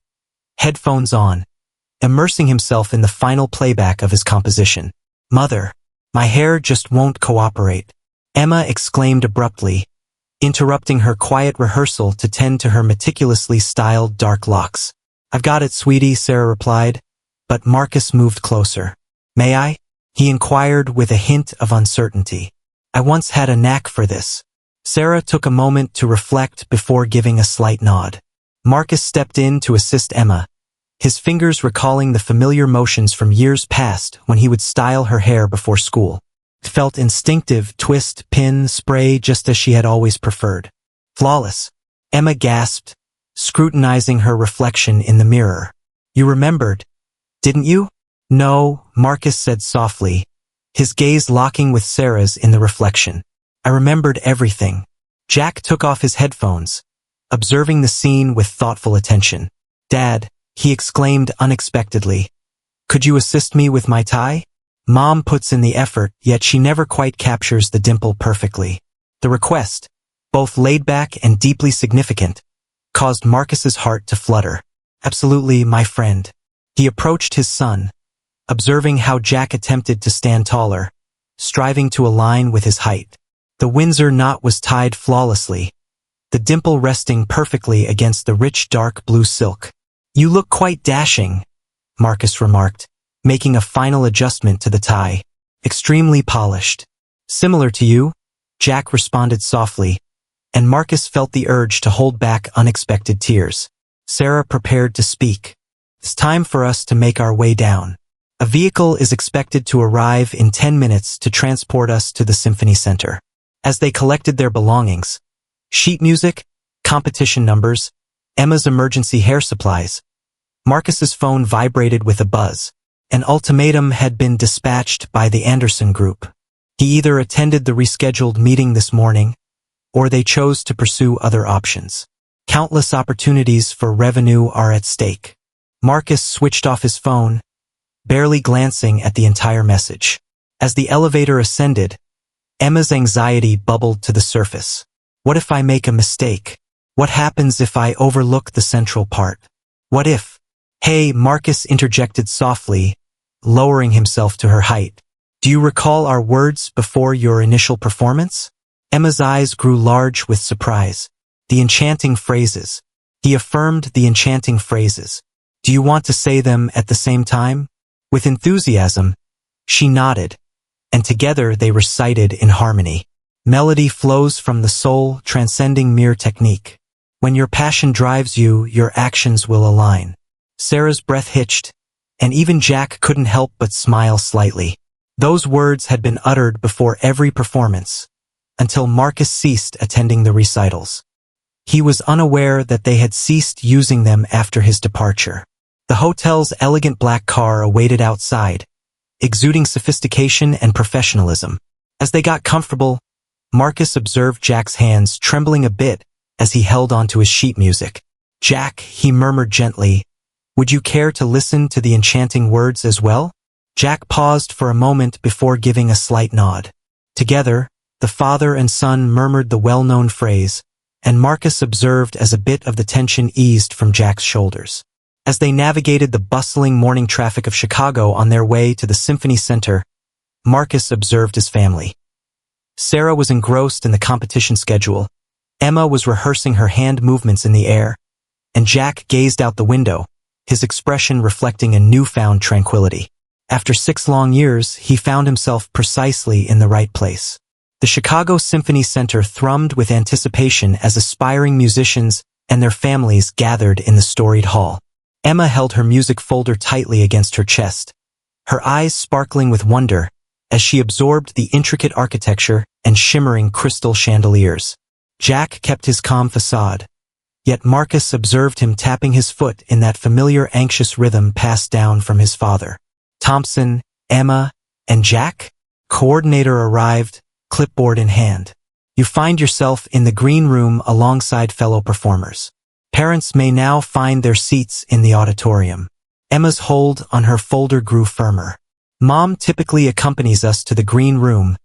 headphones on, immersing himself in the final playback of his composition. "Mother, my hair just won't cooperate," Emma exclaimed abruptly, interrupting her quiet rehearsal to tend to her meticulously styled dark locks. "I've got it, sweetie," Sarah replied, but Marcus moved closer. "May I?" he inquired with a hint of uncertainty. "I once had a knack for this." Sarah took a moment to reflect before giving a slight nod. Marcus stepped in to assist Emma, his fingers recalling the familiar motions from years past when he would style her hair before school. It felt instinctive, twist, pin, spray, just as she had always preferred. "Flawless," Emma gasped, scrutinizing her reflection in the mirror. "You remembered, didn't you?" "No," Marcus said softly, his gaze locking with Sarah's in the reflection. "I remembered everything." Jack took off his headphones, observing the scene with thoughtful attention. "Dad," he exclaimed unexpectedly, "could you assist me with my tie?" Mom puts in the effort, yet she never quite captures the dimple perfectly. The request, both laid back and deeply significant, caused Marcus's heart to flutter. "Absolutely, my friend." He approached his son, observing how Jack attempted to stand taller, striving to align with his height. The Windsor knot was tied flawlessly, the dimple resting perfectly against the rich dark blue silk. "You look quite dashing," Marcus remarked, making a final adjustment to the tie. "Extremely polished." "Similar to you," Jack responded softly, and Marcus felt the urge to hold back unexpected tears. Sarah prepared to speak. "It's time for us to make our way down. A vehicle is expected to arrive in 10 minutes to transport us to the Symphony Center." As they collected their belongings, sheet music, competition numbers, Emma's emergency hair supplies, Marcus's phone vibrated with a buzz. An ultimatum had been dispatched by the Anderson Group. He either attended the rescheduled meeting this morning, or they chose to pursue other options. Countless opportunities for revenue are at stake. Marcus switched off his phone, barely glancing at the entire message. As the elevator ascended, Emma's anxiety bubbled to the surface. What if I make a mistake? What happens if I overlook the central part? What if? "Hey," Marcus interjected softly, lowering himself to her height. "Do you recall our words before your initial performance?" Emma's eyes grew large with surprise. "The enchanting phrases." He affirmed, "the enchanting phrases. Do you want to say them at the same time?" With enthusiasm, she nodded, and together they recited in harmony. Melody flows from the soul, transcending mere technique. When your passion drives you, your actions will align. Sarah's breath hitched, and even Jack couldn't help but smile slightly. Those words had been uttered before every performance, until Marcus ceased attending the recitals. He was unaware that they had ceased using them after his departure. The hotel's elegant black car awaited outside, exuding sophistication and professionalism. As they got comfortable, Marcus observed Jack's hands trembling a bit as he held onto his sheet music. "Jack," he murmured gently, "would you care to listen to the enchanting words as well?" Jack paused for a moment before giving a slight nod. Together, the father and son murmured the well-known phrase, and Marcus observed as a bit of the tension eased from Jack's shoulders. As they navigated the bustling morning traffic of Chicago on their way to the Symphony Center, Marcus observed his family. Sarah was engrossed in the competition schedule, Emma was rehearsing her hand movements in the air, and Jack gazed out the window, his expression reflecting a newfound tranquility. After 6 long years, he found himself precisely in the right place. The Chicago Symphony Center thrummed with anticipation as aspiring musicians and their families gathered in the storied hall. Emma held her music folder tightly against her chest, her eyes sparkling with wonder as she absorbed the intricate architecture and shimmering crystal chandeliers. Jack kept his calm facade, yet Marcus observed him tapping his foot in that familiar anxious rhythm passed down from his father. Thompson, Emma, and Jack? Coordinator arrived, clipboard in hand. You find yourself in the green room alongside fellow performers. Parents may now find their seats in the auditorium. Emma's hold on her folder grew firmer. Mom typically accompanies us to the green room,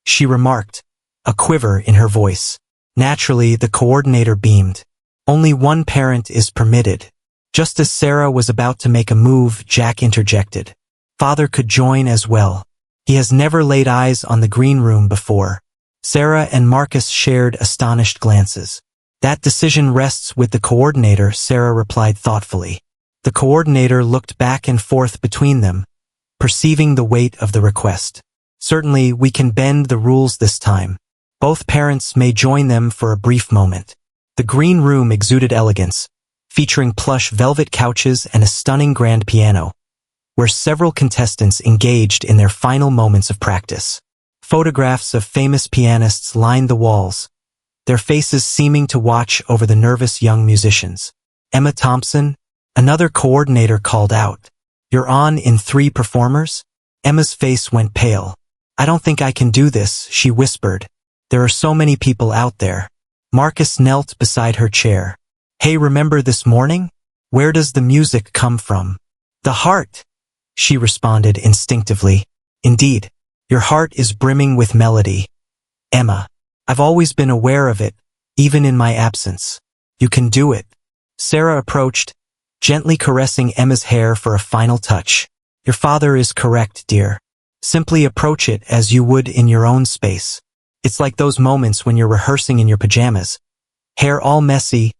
she remarked, a quiver in her voice. Naturally, the coordinator beamed. Only one parent is permitted. Just as Sarah was about to make a move, Jack interjected. Father could join as well. He has never laid eyes on the green room before. Sarah and Marcus shared astonished glances. That decision rests with the coordinator, Sarah replied thoughtfully. The coordinator looked back and forth between them, perceiving the weight of the request. Certainly, we can bend the rules this time. Both parents may join them for a brief moment. The green room exuded elegance, featuring plush velvet couches and a stunning grand piano, where several contestants engaged in their final moments of practice. Photographs of famous pianists lined the walls, their faces seeming to watch over the nervous young musicians. Emma Thompson, another coordinator, called out, "You're on in 3 performers?" Emma's face went pale. "I don't think I can do this," she whispered. "There are so many people out there." Marcus knelt beside her chair. "Hey, remember this morning? Where does the music come from?" "The heart," she responded instinctively. "Indeed, your heart is brimming with melody, Emma. I've always been aware of it, even in my absence. You can do it." Sarah approached, gently caressing Emma's hair for a final touch. "Your father is correct, dear. Simply approach it as you would in your own space. It's like those moments when you're rehearsing in your pajamas. Hair all messy,"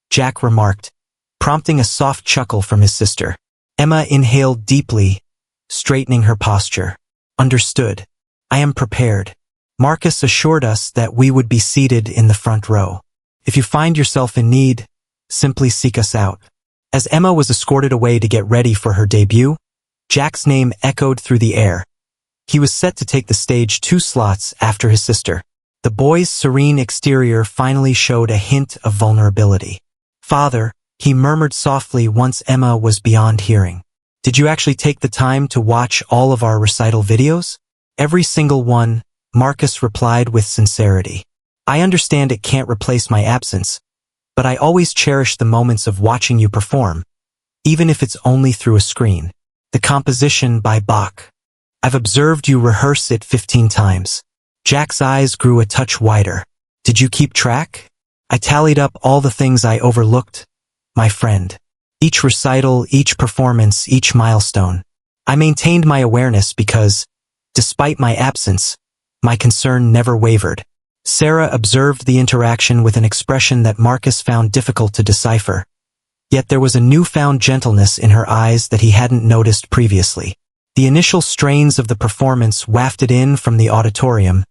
Jack remarked, prompting a soft chuckle from his sister. Emma inhaled deeply, straightening her posture. "Understood. I am prepared." Marcus assured us that we would be seated in the front row. "If you find yourself in need, simply seek us out." As Emma was escorted away to get ready for her debut, Jack's name echoed through the air. He was set to take the stage 2 slots after his sister. The boy's serene exterior finally showed a hint of vulnerability. "Father," he murmured softly once Emma was beyond hearing. "Did you actually take the time to watch all of our recital videos?" "Every single one," Marcus replied with sincerity. "I understand it can't replace my absence, but I always cherish the moments of watching you perform, even if it's only through a screen." The composition by Bach. "I've observed you rehearse it 15 times. Jack's eyes grew a touch wider. "Did you keep track?" "I tallied up all the things I overlooked, my friend. Each recital, each performance, each milestone. I maintained my awareness because, despite my absence, my concern never wavered." Sarah observed the interaction with an expression that Marcus found difficult to decipher. Yet there was a newfound gentleness in her eyes that he hadn't noticed previously. The initial strains of the performance wafted in from the auditorium,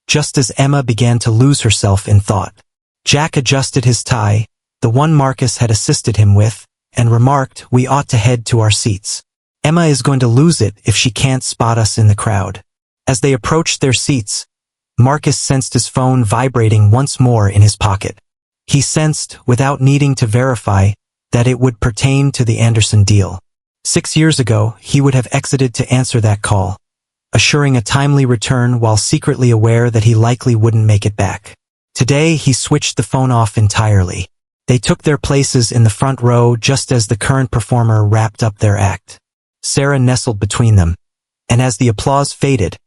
just as Emma began to lose herself in thought. Jack adjusted his tie, the one Marcus had assisted him with, and remarked, "We ought to head to our seats. Emma is going to lose it if she can't spot us in the crowd." As they approached their seats, Marcus sensed his phone vibrating once more in his pocket. He sensed, without needing to verify, that it would pertain to the Anderson deal. 6 years ago, he would have exited to answer that call, assuring a timely return while secretly aware that he likely wouldn't make it back. Today, he switched the phone off entirely. They took their places in the front row just as the current performer wrapped up their act. Sarah nestled between them, and as the applause faded,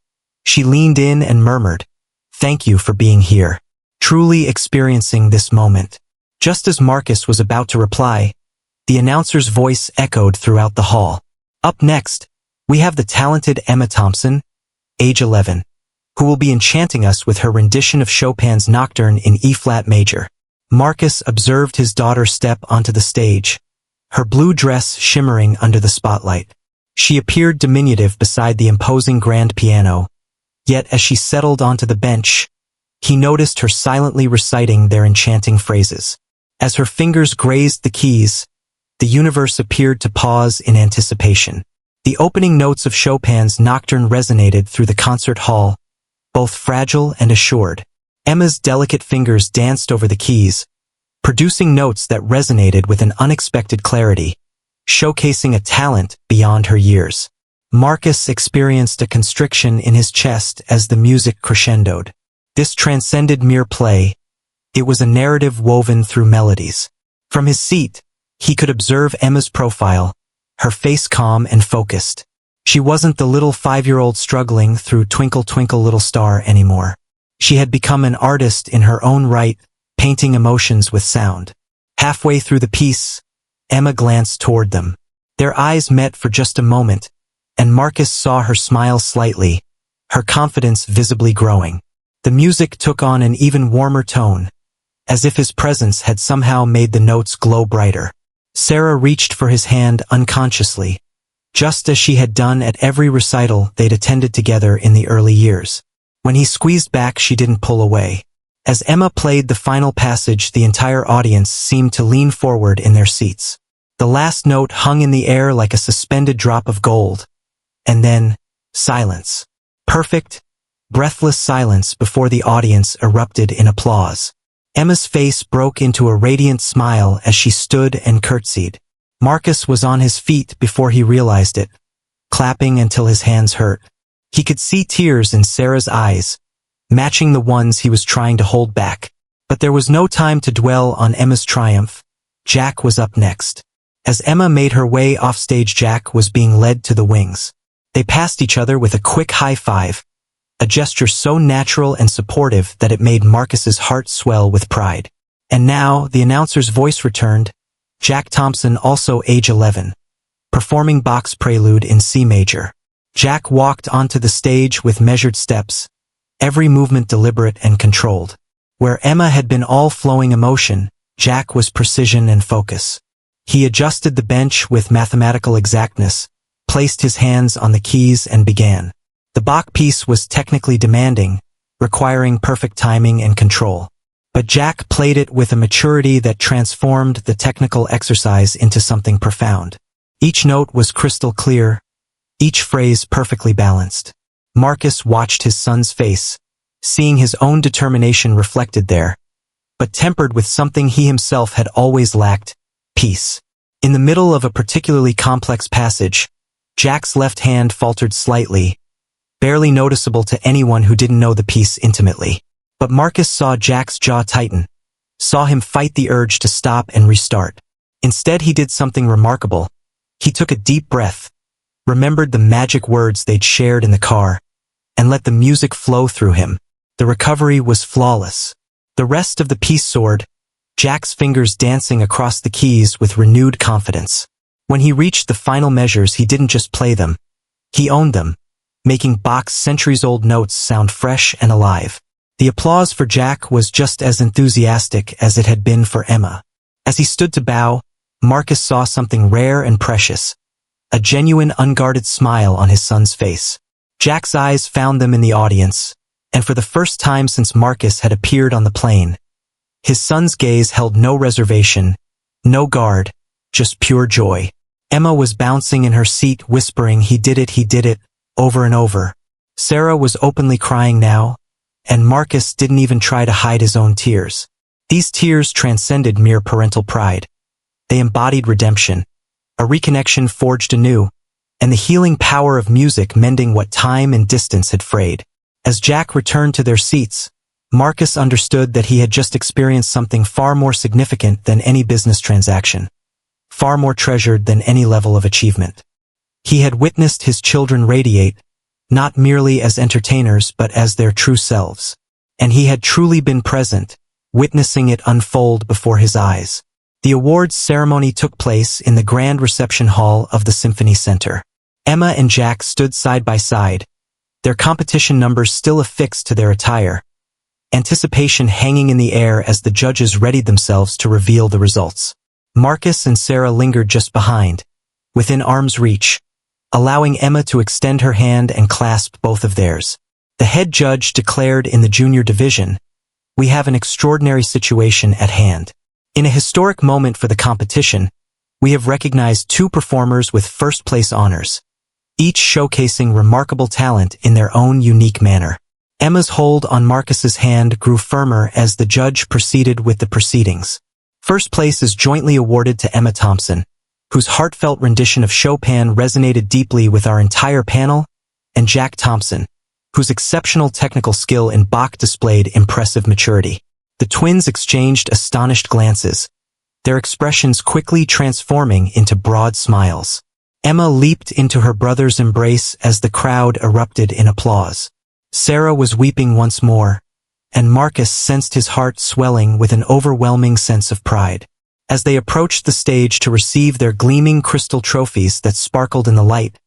she leaned in and murmured, "Thank you for being here," truly experiencing this moment. Just as Marcus was about to reply, the announcer's voice echoed throughout the hall. "Up next, we have the talented Emma Thompson, age 11, who will be enchanting us with her rendition of Chopin's Nocturne in E-flat major." Marcus observed his daughter step onto the stage, her blue dress shimmering under the spotlight. She appeared diminutive beside the imposing grand piano, yet as she settled onto the bench, he noticed her silently reciting their enchanting phrases. As her fingers grazed the keys, the universe appeared to pause in anticipation. The opening notes of Chopin's Nocturne resonated through the concert hall, both fragile and assured. Emma's delicate fingers danced over the keys, producing notes that resonated with an unexpected clarity, showcasing a talent beyond her years. Marcus experienced a constriction in his chest as the music crescendoed. This transcended mere play. It was a narrative woven through melodies. From his seat, he could observe Emma's profile, her face calm and focused. She wasn't the little 5-year-old struggling through Twinkle Twinkle Little Star anymore. She had become an artist in her own right, painting emotions with sound. Halfway through the piece, Emma glanced toward them. Their eyes met for just a moment, and Marcus saw her smile slightly, her confidence visibly growing. The music took on an even warmer tone, as if his presence had somehow made the notes glow brighter. Sarah reached for his hand unconsciously, just as she had done at every recital they'd attended together in the early years. When he squeezed back, she didn't pull away. As Emma played the final passage, the entire audience seemed to lean forward in their seats. The last note hung in the air like a suspended drop of gold. And then, silence. Perfect, breathless silence before the audience erupted in applause. Emma's face broke into a radiant smile as she stood and curtsied. Marcus was on his feet before he realized it, clapping until his hands hurt. He could see tears in Sarah's eyes, matching the ones he was trying to hold back. But there was no time to dwell on Emma's triumph. Jack was up next. As Emma made her way off stage, Jack was being led to the wings. They passed each other with a quick high five, a gesture so natural and supportive that it made Marcus's heart swell with pride. And now, the announcer's voice returned, Jack Thompson, also age 11, performing Bach's Prelude in C major. Jack walked onto the stage with measured steps, every movement deliberate and controlled. Where Emma had been all flowing emotion, Jack was precision and focus. He adjusted the bench with mathematical exactness, placed his hands on the keys and began. The Bach piece was technically demanding, requiring perfect timing and control. But Jack played it with a maturity that transformed the technical exercise into something profound. Each note was crystal clear, each phrase perfectly balanced. Marcus watched his son's face, seeing his own determination reflected there, but tempered with something he himself had always lacked, peace. In the middle of a particularly complex passage, Jack's left hand faltered slightly, barely noticeable to anyone who didn't know the piece intimately. But Marcus saw Jack's jaw tighten, saw him fight the urge to stop and restart. Instead, he did something remarkable. He took a deep breath, remembered the magic words they'd shared in the car, and let the music flow through him. The recovery was flawless. The rest of the piece soared, Jack's fingers dancing across the keys with renewed confidence. When he reached the final measures, he didn't just play them. He owned them, making Bach's centuries-old notes sound fresh and alive. The applause for Jack was just as enthusiastic as it had been for Emma. As he stood to bow, Marcus saw something rare and precious, a genuine, unguarded smile on his son's face. Jack's eyes found them in the audience, and for the first time since Marcus had appeared on the plane, his son's gaze held no reservation, no guard, just pure joy. Emma was bouncing in her seat, whispering, he did it, over and over. Sarah was openly crying now, and Marcus didn't even try to hide his own tears. These tears transcended mere parental pride. They embodied redemption, a reconnection forged anew, and the healing power of music mending what time and distance had frayed. As Jack returned to their seats, Marcus understood that he had just experienced something far more significant than any business transaction, far more treasured than any level of achievement. He had witnessed his children radiate, not merely as entertainers but as their true selves. And he had truly been present, witnessing it unfold before his eyes. The awards ceremony took place in the grand reception hall of the Symphony Center. Emma and Jack stood side by side, their competition numbers still affixed to their attire, anticipation hanging in the air as the judges readied themselves to reveal the results. Marcus and Sarah lingered just behind, within arm's reach, allowing Emma to extend her hand and clasp both of theirs. The head judge declared in the junior division, "We have an extraordinary situation at hand. In a historic moment for the competition, we have recognized two performers with first-place honors, each showcasing remarkable talent in their own unique manner." Emma's hold on Marcus's hand grew firmer as the judge proceeded with the proceedings. First place is jointly awarded to Emma Thompson, whose heartfelt rendition of Chopin resonated deeply with our entire panel, and Jack Thompson, whose exceptional technical skill in Bach displayed impressive maturity. The twins exchanged astonished glances, their expressions quickly transforming into broad smiles. Emma leaped into her brother's embrace as the crowd erupted in applause. Sarah was weeping once more, and Marcus sensed his heart swelling with an overwhelming sense of pride. As they approached the stage to receive their gleaming crystal trophies that sparkled in the light,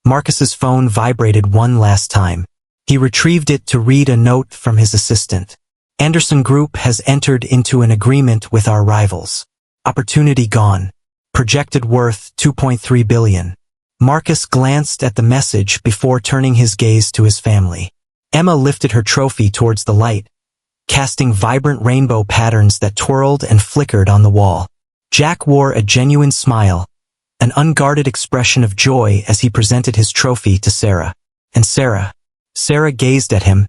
Marcus's phone vibrated one last time. He retrieved it to read a note from his assistant. Anderson Group has entered into an agreement with our rivals. Opportunity gone. Projected worth $2.3 billion. Marcus glanced at the message before turning his gaze to his family. Emma lifted her trophy towards the light, casting vibrant rainbow patterns that twirled and flickered on the wall. Jack wore a genuine smile, an unguarded expression of joy as he presented his trophy to Sarah. And Sarah gazed at him,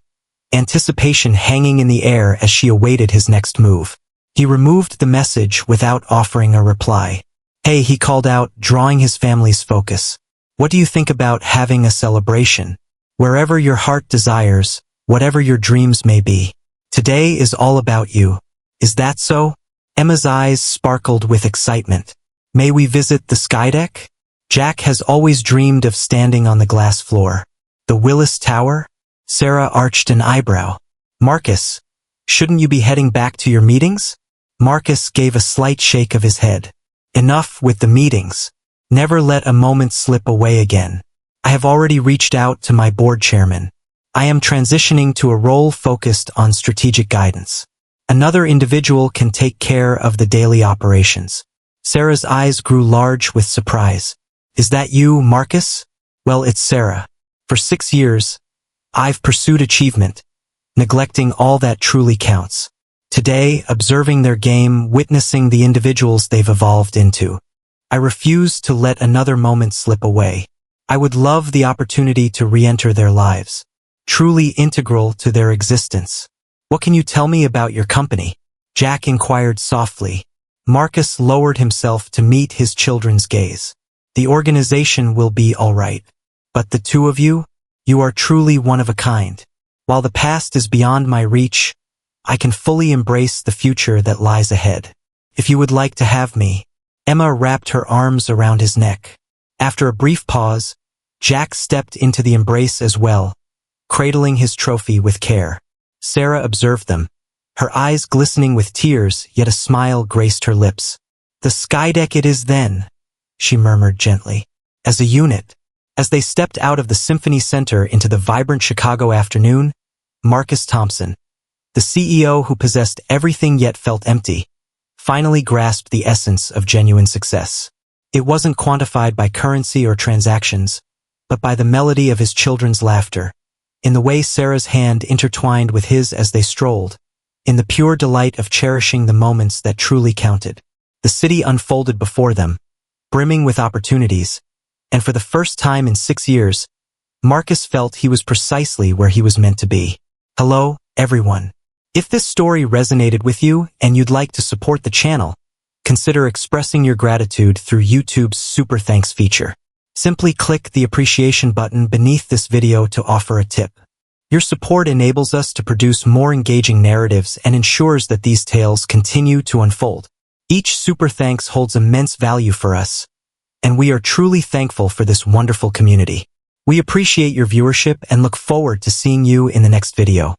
anticipation hanging in the air as she awaited his next move. He removed the message without offering a reply. "Hey," he called out, drawing his family's focus. "What do you think about having a celebration? Wherever your heart desires, whatever your dreams may be. Today is all about you. Is that so?" Emma's eyes sparkled with excitement. "May we visit the skydeck?" Jack has always dreamed of standing on the glass floor. "The Willis Tower?" Sarah arched an eyebrow. "Marcus, shouldn't you be heading back to your meetings?" Marcus gave a slight shake of his head. "Enough with the meetings. Never let a moment slip away again. I have already reached out to my board chairman. I am transitioning to a role focused on strategic guidance. Another individual can take care of the daily operations." Sarah's eyes grew large with surprise. "Is that you, Marcus?" "Well, it's Sarah. For 6 years, I've pursued achievement, neglecting all that truly counts. Today, observing their game, witnessing the individuals they've evolved into, I refuse to let another moment slip away. I would love the opportunity to re-enter their lives, truly integral to their existence." "What can you tell me about your company?" Jack inquired softly. Marcus lowered himself to meet his children's gaze. "The organization will be all right. But the two of you? You are truly one of a kind. While the past is beyond my reach, I can fully embrace the future that lies ahead. If you would like to have me." Emma wrapped her arms around his neck. After a brief pause, Jack stepped into the embrace as well, cradling his trophy with care. Sarah observed them, her eyes glistening with tears, yet a smile graced her lips. "The skydeck it is then," she murmured gently. As a unit, as they stepped out of the Symphony Center into the vibrant Chicago afternoon, Marcus Thompson, the CEO who possessed everything yet felt empty, finally grasped the essence of genuine success. It wasn't quantified by currency or transactions, but by the melody of his children's laughter, in the way Sarah's hand intertwined with his as they strolled, in the pure delight of cherishing the moments that truly counted. The city unfolded before them, brimming with opportunities, and for the first time in 6 years, Marcus felt he was precisely where he was meant to be. Hello, everyone. If this story resonated with you and you'd like to support the channel, consider expressing your gratitude through YouTube's Super Thanks feature. Simply click the appreciation button beneath this video to offer a tip. Your support enables us to produce more engaging narratives and ensures that these tales continue to unfold. Each Super Thanks holds immense value for us, and we are truly thankful for this wonderful community. We appreciate your viewership and look forward to seeing you in the next video.